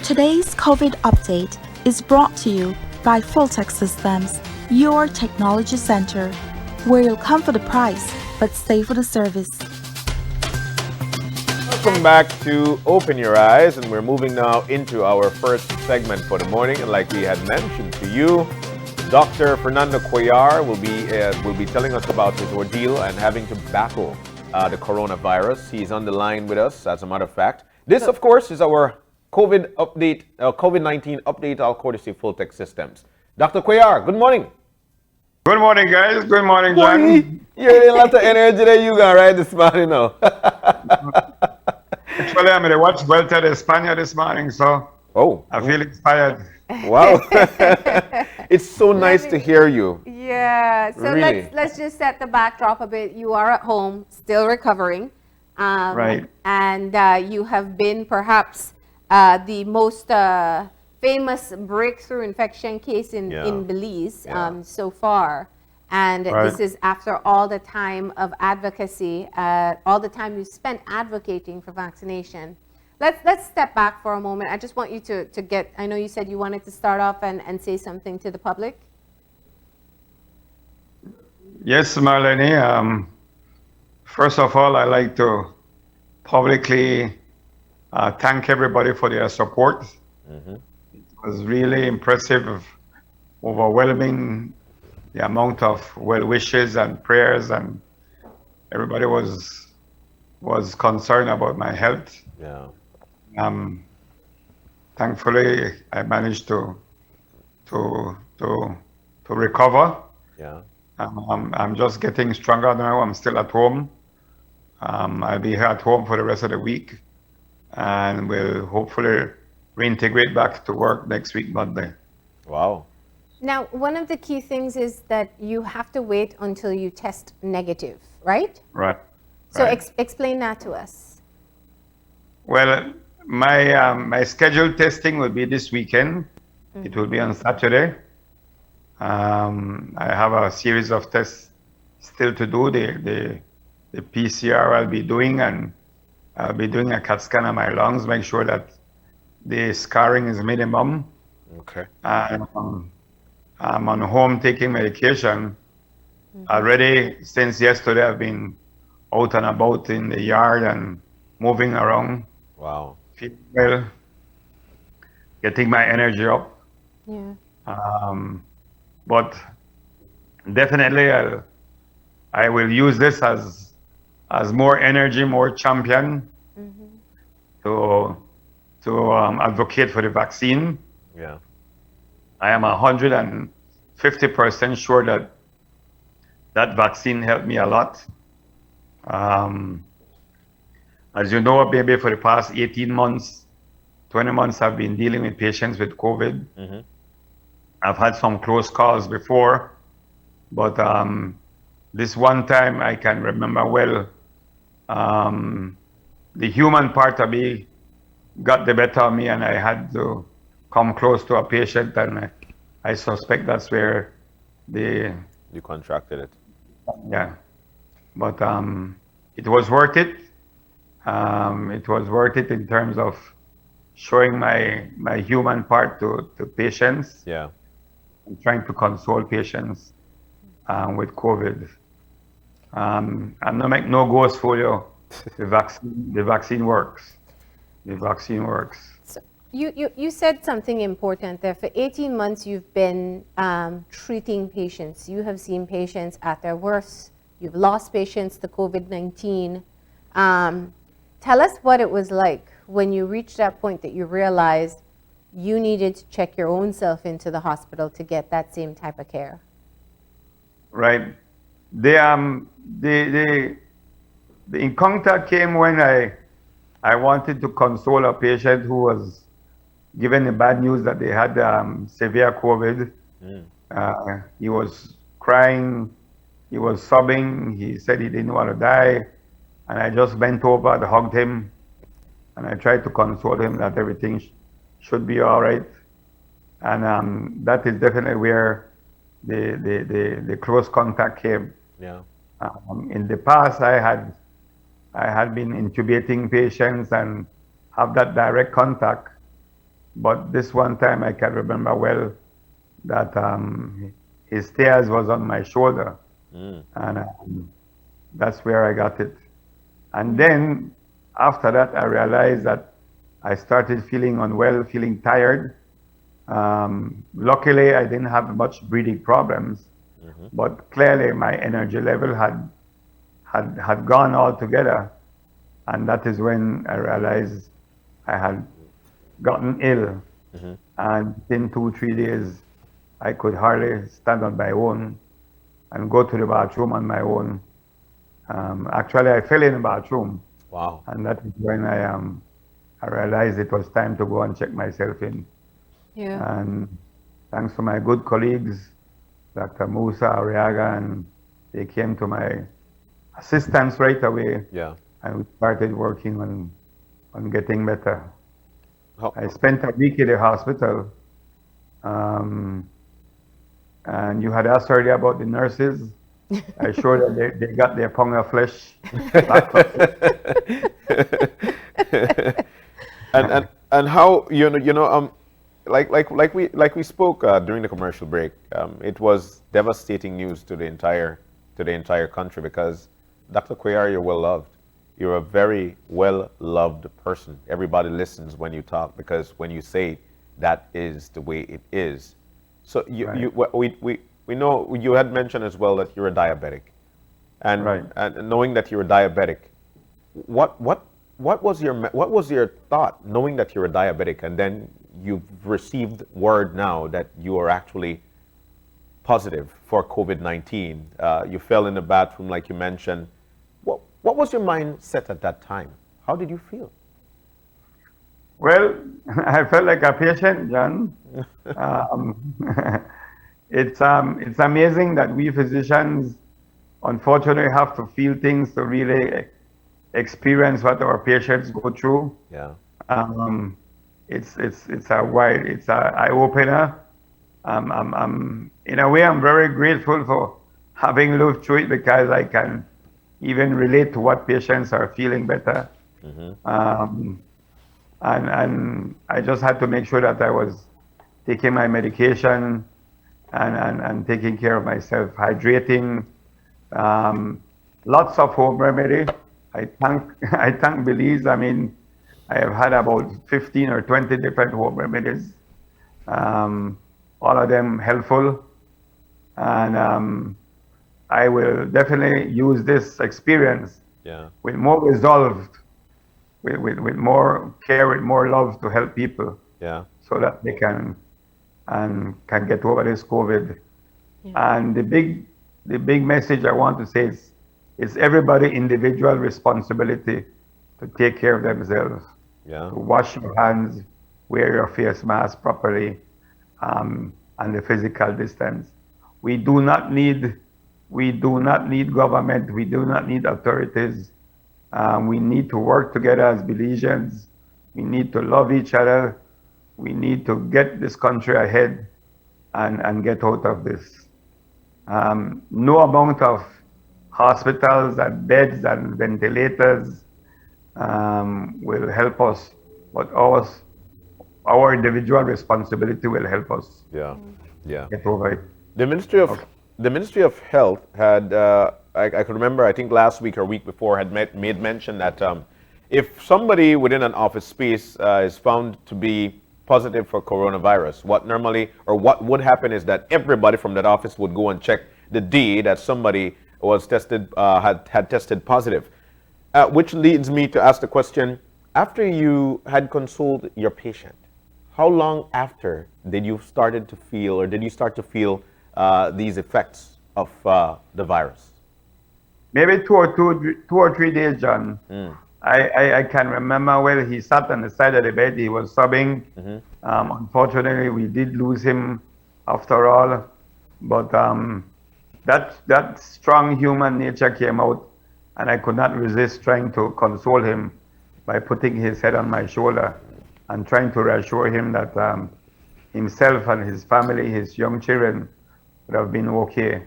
Today's COVID update is brought to you by Fulltech Systems, your technology center, where you'll come for the price but stay for the service. Welcome back to Open Your Eyes, and we're moving now into our first segment for the morning. And like we had mentioned to you, Dr. Fernando Cuellar will be telling us about his ordeal and having to battle the coronavirus. He's on the line with us, as a matter of fact. This, of course, is our COVID-19 update, all courtesy of Fulltech Systems. Dr. Cuellar, good morning. Good morning, guys. Good morning, John. You're in a lot of energy that you got right this morning now. Actually, I'm at the Watch Vuelta de España this morning, so I feel inspired. Wow. It's so nice to hear you. Yeah. So Really. let's just set the backdrop a bit. You are at home, still recovering. Right. And you have been perhaps the most famous breakthrough infection case in Belize so far. And this is after all the time of advocacy, all the time you spent advocating for vaccination. Let's step back for a moment. I just want you to get, I know you said you wanted to start off and say something to the public. Yes, Marlene. First of all, I'd like to publicly thank everybody for their support. It was really impressive, overwhelming, the amount of well wishes and prayers, and everybody was concerned about my health. Yeah. Thankfully, I managed to recover. Yeah. I'm just getting stronger now. I'm still at home. I'll be here at home for the rest of the week, and we'll hopefully reintegrate back to work next week, Monday. Wow. Now, one of the key things is that you have to wait until you test negative, right? Right. So Right. explain that to us. Well, my scheduled testing will be this weekend. It will be on Saturday. I have a series of tests still to do. The PCR I'll be doing, and I'll be doing a CAT scan of my lungs, make sure that the scarring is minimum. Okay. And I'm on home taking medication. Already since yesterday, I've been out and about in the yard and moving around. Wow. Feeling well, getting my energy up. Yeah. But definitely I will use this as more energy, more champion to advocate for the vaccine. Yeah. I am 150% sure that vaccine helped me a lot. As you know, maybe for the past 18 months, 20 months, I've been dealing with patients with COVID. I've had some close calls before, but this one time I can remember well, the human part of me got the better of me, and I had to come close to a patient, and I suspect that's where You contracted it. But it was worth it. It was worth it in terms of showing my human part to patients. Yeah. And trying to console patients with COVID. I'm not make no ghost for you. The vaccine works. The vaccine works. So you said something important there. For 18 months, you've been treating patients. You have seen patients at their worst. You've lost patients to COVID-19. Tell us what it was like when you reached that point that you realized you needed to check your own self into the hospital to get that same type of care. Right. The encounter came when I wanted to console a patient who was given the bad news that they had severe COVID. He was crying, he was sobbing, he said he didn't want to die, and I just bent over and hugged him, and I tried to console him that everything should be all right. And that is definitely where the close contact came. Yeah. In the past, I had been intubating patients and have that direct contact. but this one time I can remember well that his tears was on my shoulder, and that's where I got it. And then after that, I realized that I started feeling unwell, feeling tired. Luckily, I didn't have much breathing problems, but clearly my energy level had gone altogether. And that is when I realized I had gotten ill. And in 2, 3 days, I could hardly stand on my own and go to the bathroom on my own. Actually, I fell in the bathroom. Wow. And that is when I realized it was time to go and check myself in. Yeah. And thanks to my good colleagues, Dr. Musa Arriaga, and they came to my assistance right away. Yeah. And we started working on getting better. How, I spent a week in the hospital. And you had asked earlier about the nurses. I'm sure that they got their pound of flesh back from and how like we spoke during the commercial break, it was devastating news to the entire country because Dr. Cuellar, you're well loved. You're a very well loved person. Everybody listens when you talk because when you say that is the way it is. So we know you had mentioned as well that you're a diabetic, and knowing that you're a diabetic, what was your thought knowing that you're a diabetic, and then you've received word now that you are actually positive for COVID-19? You fell in the bathroom like you mentioned. What was your mindset at that time? How did you feel? Well, I felt like a patient, John. It's amazing that we physicians unfortunately have to feel things to really experience what our patients go through. Yeah. It's an eye opener. In a way, I'm very grateful for having lived through it because I can even relate to what patients are feeling better. And I just had to make sure that I was taking my medication and taking care of myself, hydrating, lots of home remedy. I thank Belize. I mean, I have had about 15 or 20 different home remedies, all of them helpful. And I will definitely use this experience with more resolve, with more care, with more love to help people, so that they can get over this COVID. And the big message I want to say is, it's everybody individual responsibility to take care of themselves. To wash your hands, wear your face mask properly, and the physical distance. We do not need government. We do not need authorities. We need to work together as Belizeans. We need to love each other. We need to get this country ahead and get out of this. No amount of hospitals and beds and ventilators will help us, but our individual responsibility will help us get over it. The Ministry of Health had, I could remember, I think last week or week before, had made mention that if somebody within an office space is found to be positive for coronavirus, what would happen is that everybody from that office would go and check the day that somebody was tested, had tested positive. Which leads me to ask the question, after you had consoled your patient, how long after did you start to feel these effects of the virus? Maybe 2 or 3 days, John. I can remember, well, he sat on the side of the bed, he was sobbing. Unfortunately, we did lose him after all, but that strong human nature came out, and I could not resist trying to console him by putting his head on my shoulder and trying to reassure him that himself and his family, his young children, would have been okay.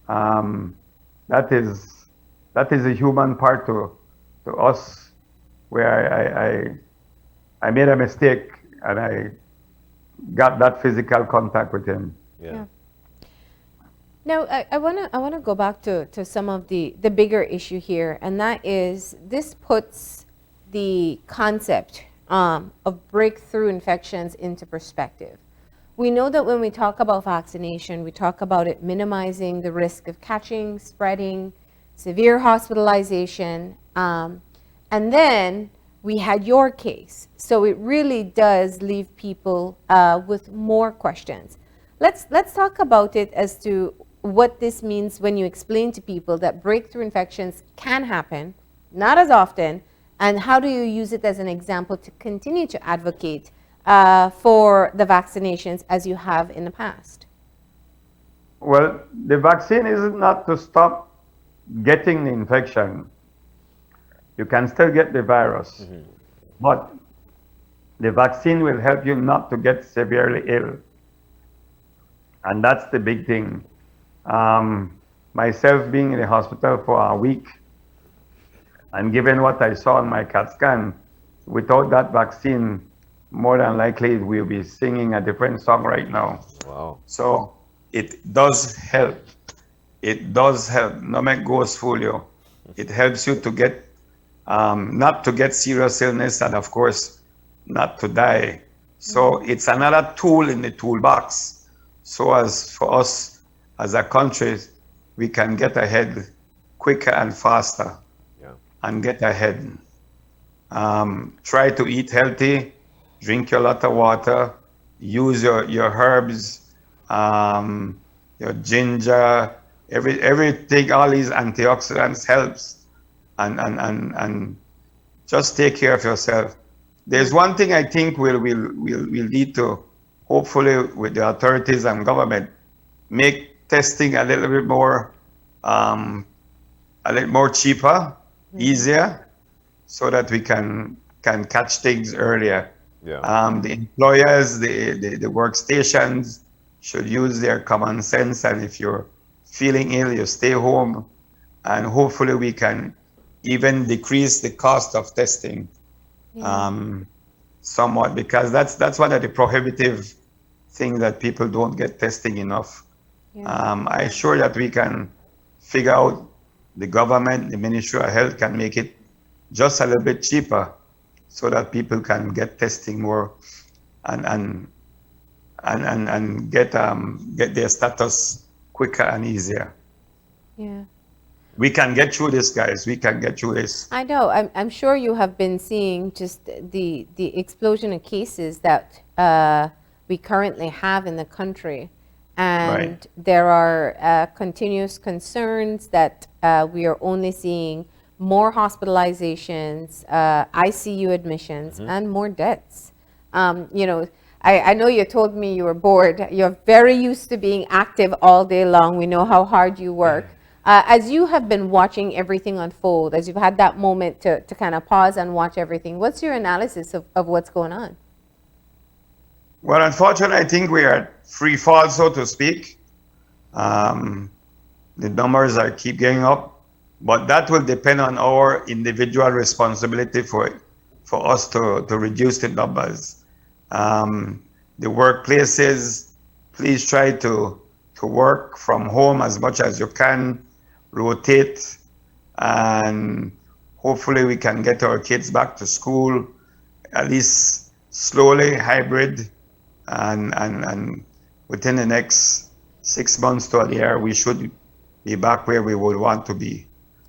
That is a human part to us, where I made a mistake, and got that physical contact with him. Yeah. Now, I wanna go back to some of the bigger issue here, and that is this puts the concept of breakthrough infections into perspective. We know that when we talk about vaccination, we talk about it minimizing the risk of catching, spreading, severe hospitalization, and then we had your case. So it really does leave people with more questions. Let's talk about it as to what this means when you explain to people that breakthrough infections can happen, not as often, and how do you use it as an example to continue to advocate for the vaccinations as you have in the past? Well, the vaccine is not to stop getting the infection. You can still get the virus, but the vaccine will help you not to get severely ill. And that's the big thing. Myself being in the hospital for a week, and given what I saw on my CAT scan, without that vaccine, more than likely we'll be singing a different song right now. Wow. So it does help. It does help. No make ghost fool you. It helps you to get, not to get serious illness, and of course, not to die. So it's another tool in the toolbox. So as for us as a country, we can get ahead quicker and faster. Yeah. And get ahead. Try to eat healthy, drink a lot of water, use your herbs, your ginger, everything, all these antioxidants helps, and just take care of yourself. There's one thing I think will lead to, hopefully with the authorities and government, make testing a little bit more cheaper, easier, so that we can catch things earlier. Yeah. The employers, the workstations should use their common sense, and if you're feeling ill, you stay home, and hopefully we can even decrease the cost of testing somewhat, because that's one of the prohibitive things that people don't get testing enough. I'm sure that we can figure out, the government, the Ministry of Health can make it just a little bit cheaper so that people can get testing more and get their status quicker and easier. Yeah. We can get through this, guys. We can get through this. I know. I'm sure you have been seeing just the explosion of cases that we currently have in the country. And there are continuous concerns that we are only seeing more hospitalizations, ICU admissions, and more deaths. You know, I know you told me you were bored. You're very used to being active all day long. We know how hard you work. As you have been watching everything unfold, as you've had that moment to kind of pause and watch everything, what's your analysis of what's going on? Well, unfortunately, I think we are at free fall, so to speak. The numbers are keep going up, but that will depend on our individual responsibility for us to reduce the numbers. The workplaces, please try to work from home as much as you can, rotate, and hopefully we can get our kids back to school, at least slowly, hybrid. And within the next 6 months to a year, we should be back where we would want to be.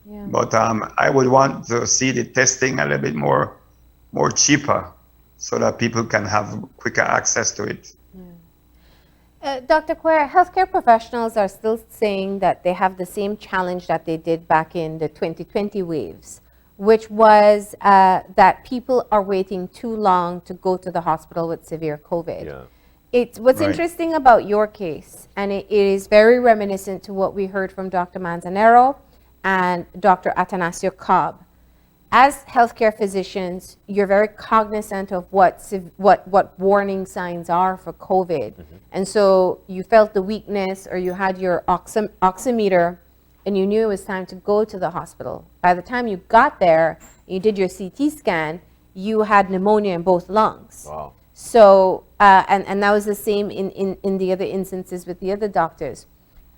Yeah. But I would want to see the testing a little bit more cheaper, so that people can have quicker access to it. Yeah. Dr. Cuellar, healthcare professionals are still saying that they have the same challenge that they did back in the 2020 waves, which was that people are waiting too long to go to the hospital with severe COVID. Yeah. What's interesting about your case, and it is very reminiscent to what we heard from Dr. Manzanero and Dr. Atanasio Cobb. As healthcare physicians, you're very cognizant of what warning signs are for COVID. And so you felt the weakness, or you had your oximeter, and you knew it was time to go to the hospital. By the time you got there, you did your CT scan, you had pneumonia in both lungs. Wow. So and that was the same in the other instances with the other doctors.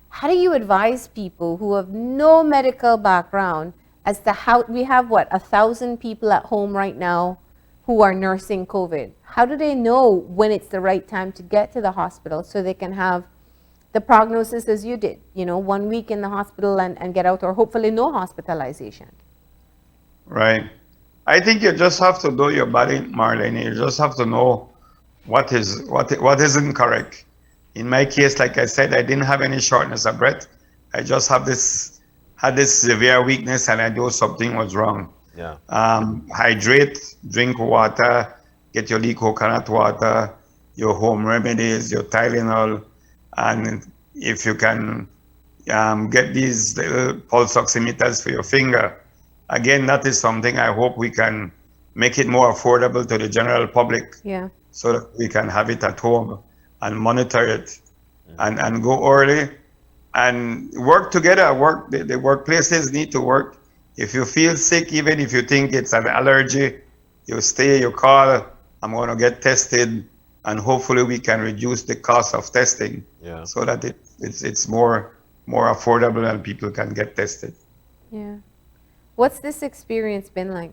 How do you advise people who have no medical background as to how, we have what, 1,000 people at home right now who are nursing COVID? How do they know when it's the right time to get to the hospital so they can have the prognosis as you did, 1 week in the hospital and get out, or hopefully no hospitalization? Right. I think you just have to know your body, Marlene. You just have to know what isn't correct. In my case, like I said, I didn't have any shortness of breath. I just had this severe weakness, and I knew something was wrong. Yeah. Hydrate, drink water, get your coconut water, your home remedies, your Tylenol, and if you can get these little pulse oximeters for your finger. Again, that is something I hope we can make it more affordable to the general public. Yeah. So that we can have it at home and monitor it, and go early and work together. The workplaces need to work. If you feel sick, even if you think it's an allergy, you call, I'm going to get tested, and hopefully we can reduce the cost of testing, so that it's more affordable and people can get tested. Yeah. What's this experience been like?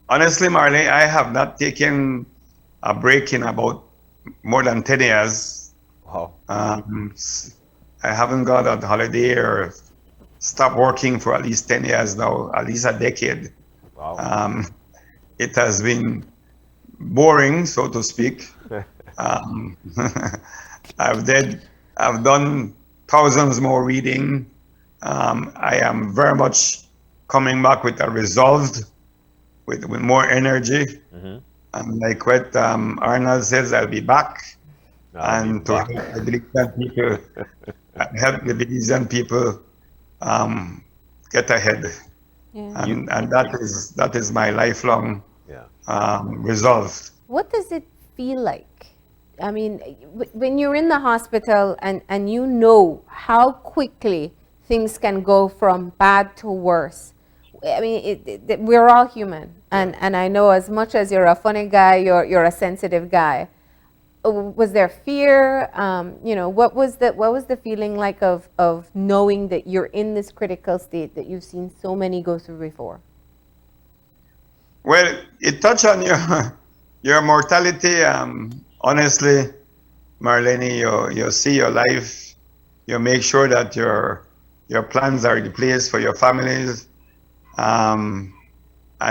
Honestly, Marlene, I have not taken a break in about more than 10 years. Wow. I haven't got a holiday or stopped working for at least 10 years now, at least a decade. Wow. It has been boring, so to speak. I've done thousands more reading. I am very much coming back with a resolved, with more energy. Like what Arnold says, I'll be back. And to help the Belizean people, get ahead. Yeah. And that is my lifelong resolve. What does it feel like? I mean, when you're in the hospital and you know how quickly things can go from bad to worse. I mean, we're all human, and I know as much as you're a funny guy, you're a sensitive guy. Was there fear? What was the feeling like of knowing that you're in this critical state that you've seen so many go through before? Well, it touched on your mortality. Honestly, Marlene, you see your life. You make sure that your plans are in place for your families, and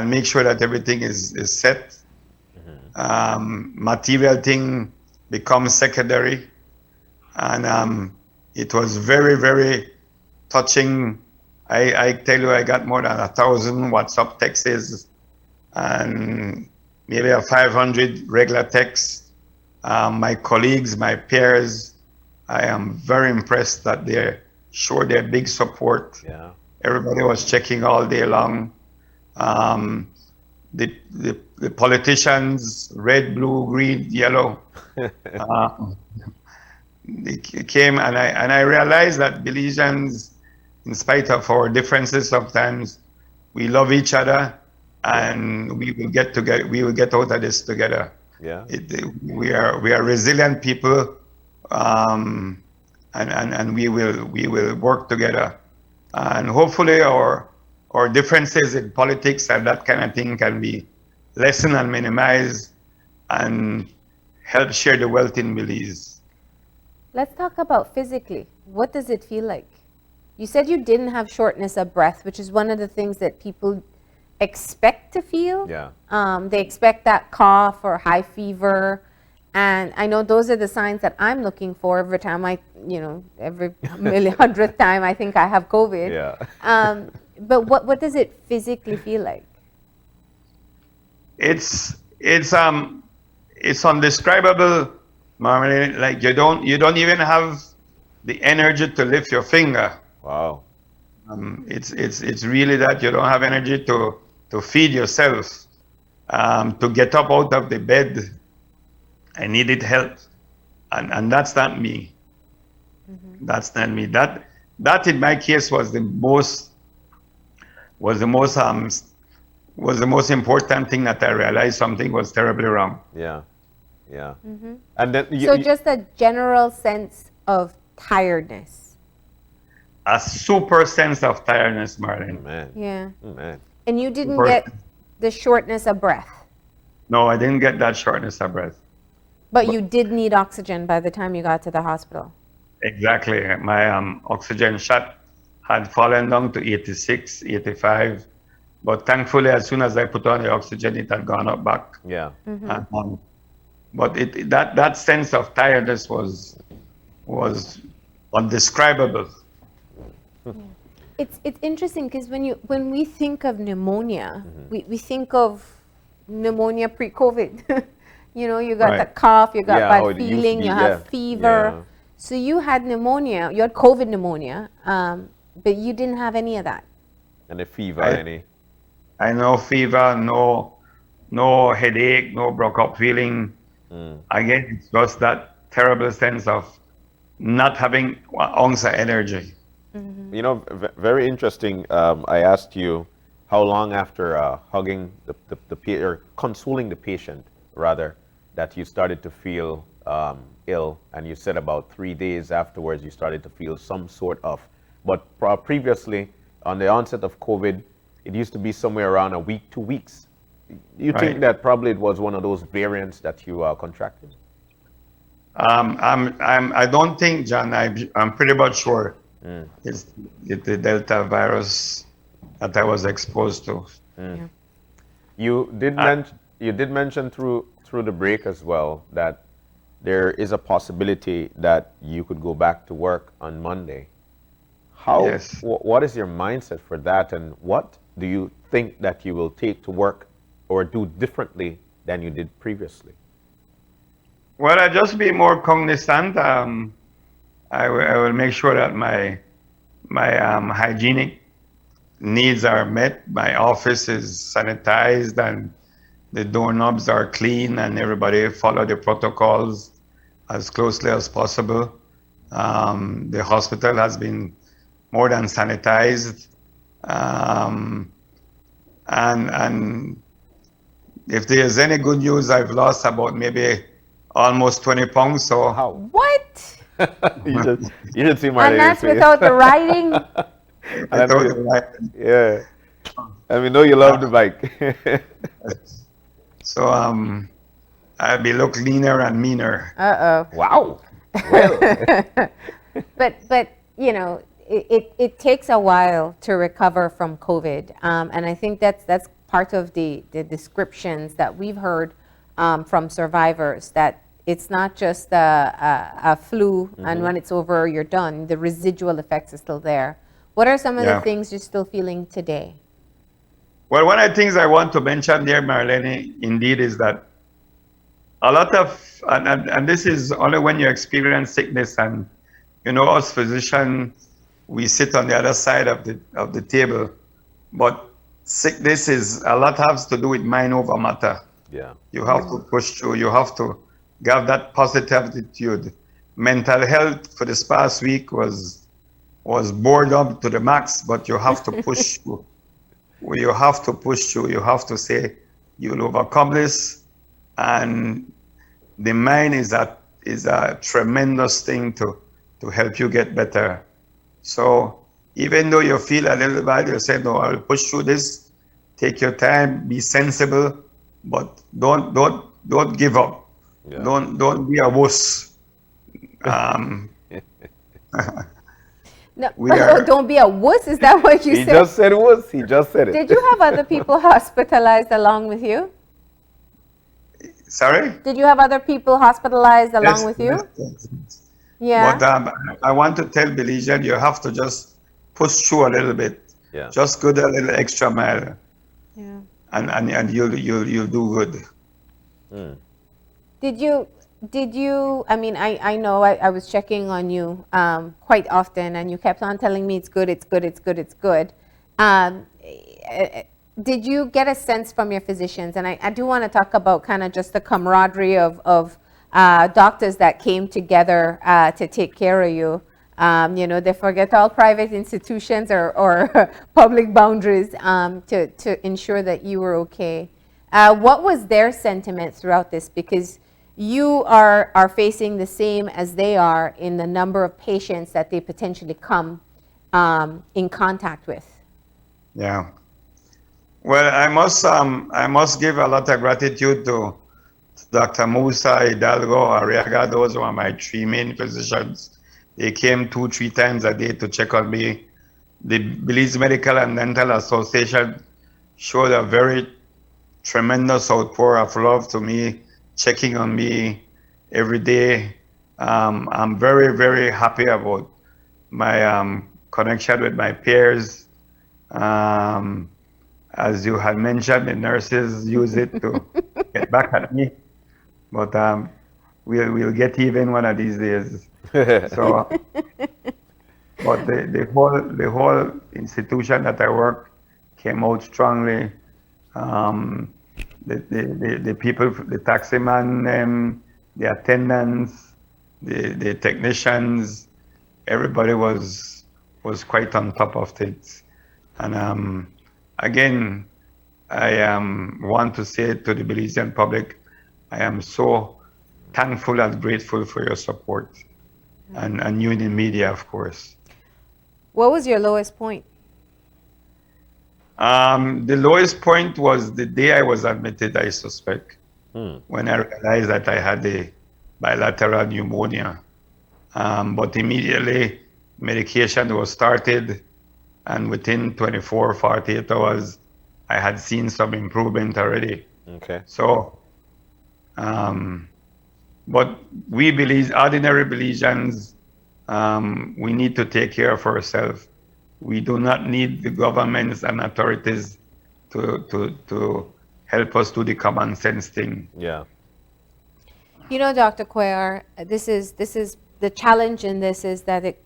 make sure that everything is set. Material thing becomes secondary, and it was very, very touching. I tell you, I got more than 1,000 WhatsApp texts and maybe 500 regular texts. My colleagues, my peers, I am very impressed that they showed their big support. Yeah. Everybody was checking all day long. The politicians, red, blue, green, yellow, they came, and I realized that Belizeans, in spite of our differences sometimes, we love each other, and we will get together. We will get out of this together. Yeah. We are resilient people, and we will work together, and hopefully our differences in politics and that kind of thing can be lessened and minimized, and help share the wealth in Belize. Let's talk about physically. What does it feel like? You said you didn't have shortness of breath, which is one of the things that people expect to feel. Yeah. They expect that cough or high fever. And I know those are the signs that I'm looking for every time every 100th time I think I have COVID. Yeah. But what does it physically feel like? It's undescribable, Marlene. Like you don't even have the energy to lift your finger. Wow. It's really that you don't have energy to feed yourself, to get up out of the bed. I needed help, and that's not me. That's not me. That in my case was the most was the most important thing that I realized something was terribly wrong. Yeah. Yeah. And then So just a general sense of tiredness. A super sense of tiredness, Marlene. Man. Yeah. Man. And you didn't Super- get the shortness of breath, No, I didn't get that shortness of breath. but you did need oxygen by the time you got to the hospital. Exactly. My oxygen shot had fallen down to 86, 85. But thankfully, as soon as I put on the oxygen, it had gone up back. Yeah. But that sense of tiredness was undescribable. It's interesting because when we think of pneumonia, we think of pneumonia pre-COVID. You know, you got Right. the cough, you got Yeah, how bad it used to feeling, be, you yeah. have fever. Yeah. So you had pneumonia, you had COVID pneumonia, but you didn't have any of that. And the fever, I- any. I know fever, no headache, no broke up feeling. Again, it's just that terrible sense of not having an ounce of energy. You know, very interesting. I asked you how long after hugging or consoling the patient, rather, that you started to feel ill, and you said about 3 days afterwards you started to feel some sort of. But previously, on the onset of COVID, it used to be somewhere around a week, 2 weeks. You think Right. that probably it was one of those variants that you contracted? I don't think, John. I'm pretty much sure it's the Delta virus that I was exposed to. Yeah. You did mention through the break as well that there is a possibility that you could go back to work on Monday. How? Yes. What is your mindset for that, and what do you think that you will take to work or do differently than you did previously? Well, I just be more cognizant. I will make sure that my hygienic needs are met. My office is sanitized and the doorknobs are clean, and everybody follow the protocols as closely as possible. The hospital has been more than sanitized, and if there's any good news, I've lost about maybe almost 20 pounds. So How? What? you should see my And that's without the riding? I told you, right? Yeah. And we know you love the bike. So I'll be look leaner and meaner. Uh-oh. Wow. Well. But you know, it takes a while to recover from COVID, and I think that's part of the descriptions that we've heard from survivors, that it's not just a flu, and when it's over, you're done. The residual effects are still there. What are some of the things you're still feeling today? Well, one of the things I want to mention there, Marlene, indeed, is that a lot of, and this is only when you experience sickness, and you know, us physicians, we sit on the other side of the table, but sickness is a lot has to do with mind over matter. Yeah. You have to push through. You have to have that positive attitude. Mental health for this past week was bored up to the max, but you have to push through. You have to push through. You have to say you'll overcome this, and the mind is a tremendous thing to help you get better. So even though you feel a little bad, you say, no, I'll push through this. Take your time, be sensible, but don't give up. Yeah. Don't be a wuss. No, We are- don't be a wuss. Is that what you He said? just said was. He just said it. Did you have other people hospitalized along with you? Sorry? Did you have other people hospitalized along Yes, with you? yes. Yeah. But I want to tell Belize, you have to just push through a little bit. Yeah. Just go the little extra mile, Yeah. and you'll do good. Did you, I mean, I know I was checking on you quite often, and you kept on telling me it's good, it's good, it's good, it's good. Did you get a sense from your physicians, and I do want to talk about kind of just the camaraderie of doctors that came together to take care of you. They forget all private institutions or public boundaries to ensure that you were okay. What was their sentiment throughout this? Because you are facing the same as they are in the number of patients that they potentially come in contact with. Yeah. Well, I must give a lot of gratitude to Dr. Musa, Hidalgo, Arriaga. Those were my three main physicians. They came 2-3 times a day to check on me. The Belize Medical and Dental Association showed a very tremendous outpour of love to me, checking on me every day. I'm very, very happy about my connection with my peers. As you had mentioned, the nurses use it to get back at me, but we'll get even one of these days. So, but the whole institution that I work came out strongly. The people, the taxi man, the attendants, the technicians, everybody was quite on top of things. And again, I want to say to the Belizean public, I am so thankful and grateful for your support, and you in the media, of course. What was your lowest point? The lowest point was the day I was admitted, I suspect, when I realized that I had a bilateral pneumonia. But immediately medication was started, and within 24, 48 hours, I had seen some improvement already. Okay. So, but we ordinary Belizeans, we need to take care of ourselves. We do not need the governments and authorities to help us do the common sense thing. Yeah. Dr. Cuellar, this is the challenge in this is that it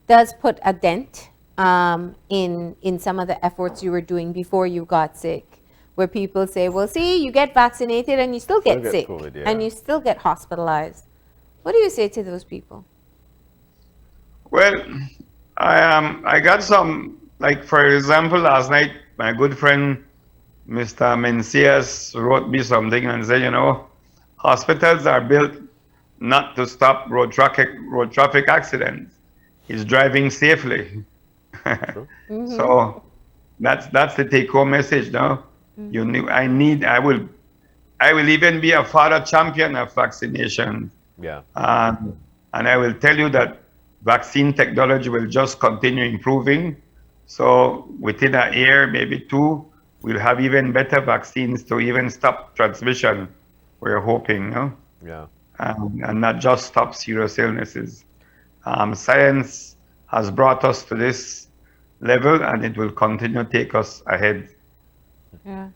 does put a dent in some of the efforts you were doing before you got sick, where people say, well, see, you get vaccinated and you still get sick, COVID, yeah. and you still get hospitalized. What do you say to those people? Well, I got some, like, for example, last night, my good friend, Mr. Mencias, wrote me something and said, hospitals are built not to stop road traffic accidents. It's driving safely. So that's the take-home message, no? I will even be a father champion of vaccination. Yeah. And I will tell you that vaccine technology will just continue improving. So within a year, maybe 2, we'll have even better vaccines to even stop transmission. We're hoping, no? Yeah. And not just stop serious illnesses. Science has brought us to this level, and it will continue to take us ahead. Yeah.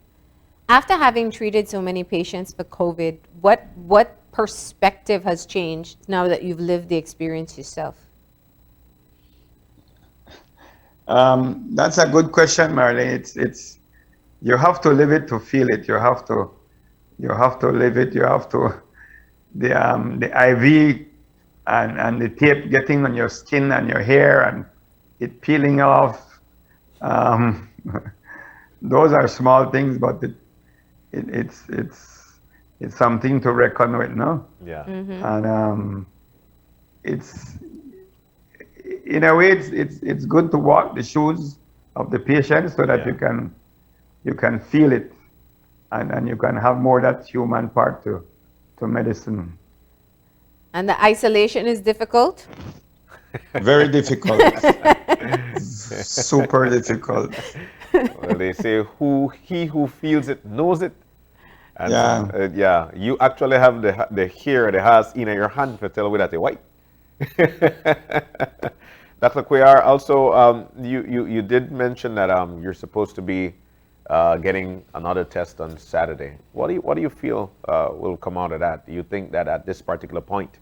After having treated so many patients for COVID, what perspective has changed now that you've lived the experience yourself? That's a good question, Marlene. It's you have to live it to feel it. You have to live it. You have to the IV and the tape getting on your skin and your hair and it peeling off. Those are small things, but it's something to reckon with, no? Yeah. And it's in a way it's good to walk the shoes of the patient so that you can feel it and you can have more that human part to medicine. And the isolation is difficult? Very difficult. Super difficult. Well, they say he who feels it knows it. And you actually have the has in your hand to tell me that white. Dr. Cuellar, also you did mention that you're supposed to be getting another test on Saturday. What do you feel will come out of that? Do you think that at this particular point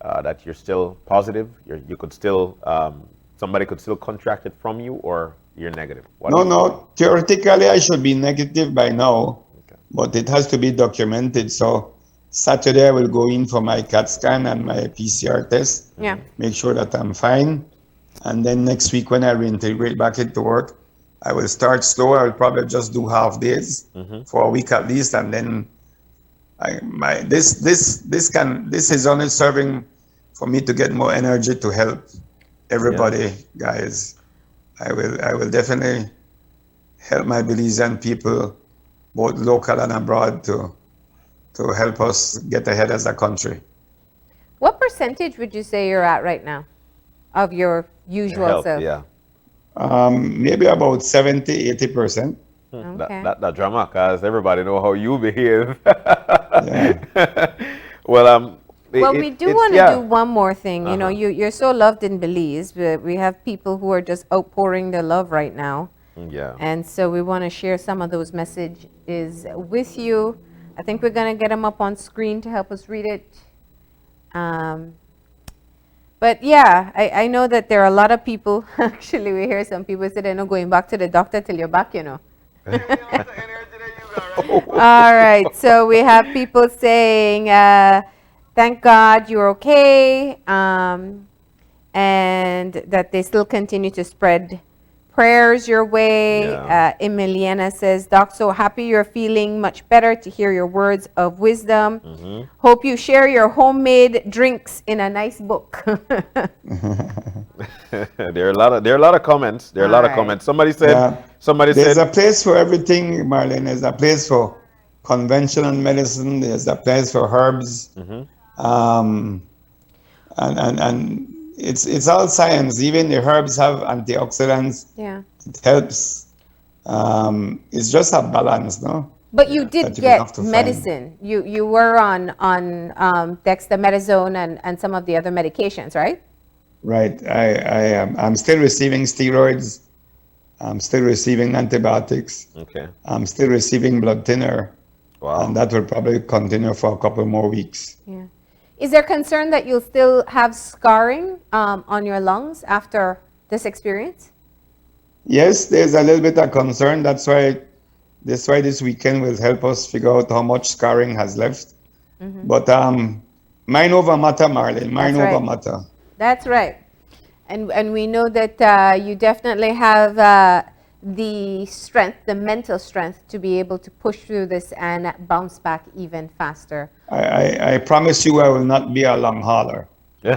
that you're still positive? You could still somebody could still contract it from you, or you're negative? No. Theoretically, I should be negative by now, but it has to be documented. So Saturday, I will go in for my CAT scan and my PCR test. Yeah. Make sure that I'm fine. And then next week, when I reintegrate back into work, I will start slow. I will probably just do half days for a week at least, and then this is only serving for me to get more energy to help everybody, guys. I will definitely help my Belizean people, both local and abroad, to help us get ahead as a country. What percentage would you say you're at right now of your usual self? Yeah. Maybe about 70-80%. Okay. That drama, cause everybody know how you behave. Yeah. Well, we do want to do one more thing. You know, you're so loved in Belize, but we have people who are just outpouring their love right now. Yeah. And so we want to share some of those messages with you. I think we're going to get them up on screen to help us read it. But yeah, I know that there are a lot of people, actually we hear some people say they're not going back to the doctor till you're back, you know. All right, so we have people saying, thank God you're okay, and that they still continue to spread prayers your way. Yeah. Emiliana says, Doc, so happy you're feeling much better to hear your words of wisdom. Hope you share your homemade drinks in a nice book. There are a lot of comments. There are a lot of comments. Somebody said, there's a place for everything, Marlene. There's a place for conventional medicine. There's a place for herbs. And it's all science. Even the herbs have antioxidants. Yeah. It helps. It's just a balance, no? But you did get medicine. You were on dexamethasone and some of the other medications, right? Right. I'm still receiving steroids. I'm still receiving antibiotics. Okay. I'm still receiving blood thinner. Wow. And that will probably continue for a couple more weeks. Yeah. Is there concern that you'll still have scarring on your lungs after this experience? Yes, there's a little bit of concern. That's why this weekend will help us figure out how much scarring has left. But mind over matter, Marlene. Mind over matter. That's right. And we know that you definitely have the strength, the mental strength to be able to push through this and bounce back even faster. I promise you I will not be a long hauler. We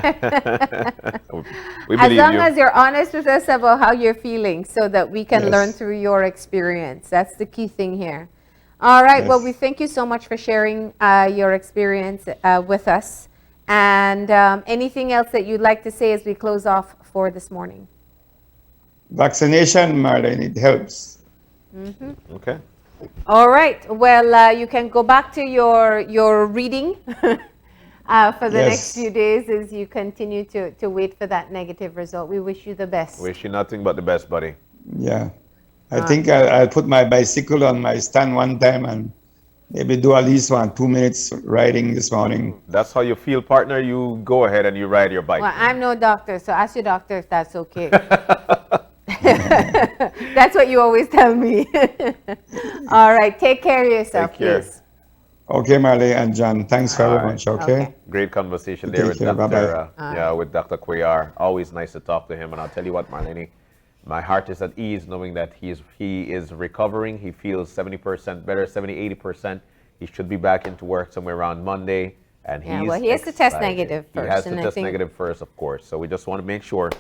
as long as you're honest with us about how you're feeling so that we can learn through your experience. That's the key thing here. All right. Well, we thank you so much for sharing your experience with us. And anything else that you'd like to say as we close off for this morning? Vaccination, Marlene, it helps. Okay. All right. Well, you can go back to your reading for the next few days as you continue to wait for that negative result. We wish you the best. Wish you nothing but the best, buddy. Yeah. I think I'll put my bicycle on my stand one time and maybe do at least 2 minutes riding this morning. That's how you feel, partner. You go ahead and you ride your bike. Well, I'm no doctor, so ask your doctor if that's okay. That's what you always tell me. All right. Take care of yourself, please. Okay, Marley and John. Thanks very much. Okay. Great conversation there with Dr. Cuellar. Always nice to talk to him. And I'll tell you what, Marlene, my heart is at ease knowing that he is recovering. He feels 70% better, 70-80%. He should be back into work somewhere around Monday. And he has to test negative first. He has to test negative first, of course. So we just want to make sure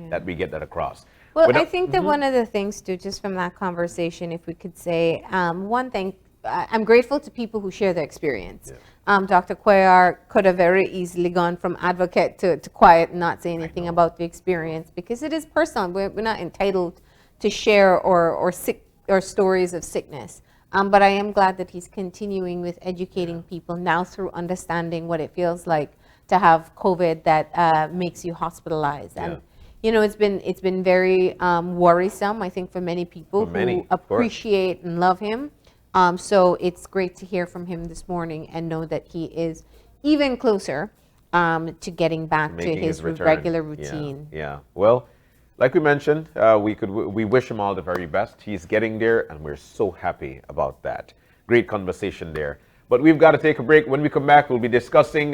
that we get that across. Well, I think that one of the things, too, just from that conversation, if we could say one thing, I'm grateful to people who share their experience. Dr. Cuellar could have very easily gone from advocate to quiet and not say anything about the experience because it is personal. We're not entitled to share or stories of sickness. But I am glad that he's continuing with educating people now through understanding what it feels like to have COVID that makes you hospitalized. And you know, it's been very worrisome, I think, for many people who appreciate and love him. So it's great to hear from him this morning and know that he is even closer to getting back to his regular routine. Yeah. Well, like we mentioned, we wish him all the very best. He's getting there, and we're so happy about that. Great conversation there. But But we've got to take a break. When we come back, we'll be discussing,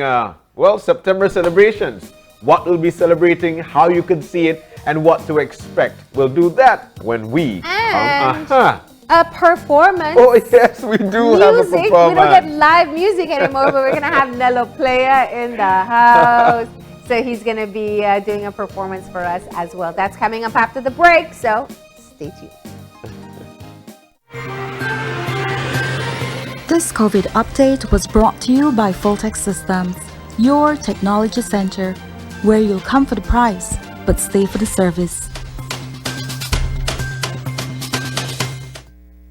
September celebrations. What we'll be celebrating, how you can see it, and what to expect. We'll do that when we... A performance. Oh, yes, we do have a performance. We don't get live music anymore, but we're going to have Nello Player in the house. So he's going to be doing a performance for us as well. That's coming up after the break, so stay tuned. This COVID update was brought to you by Fulltech Systems, your technology center, where you'll come for the price, but stay for the service.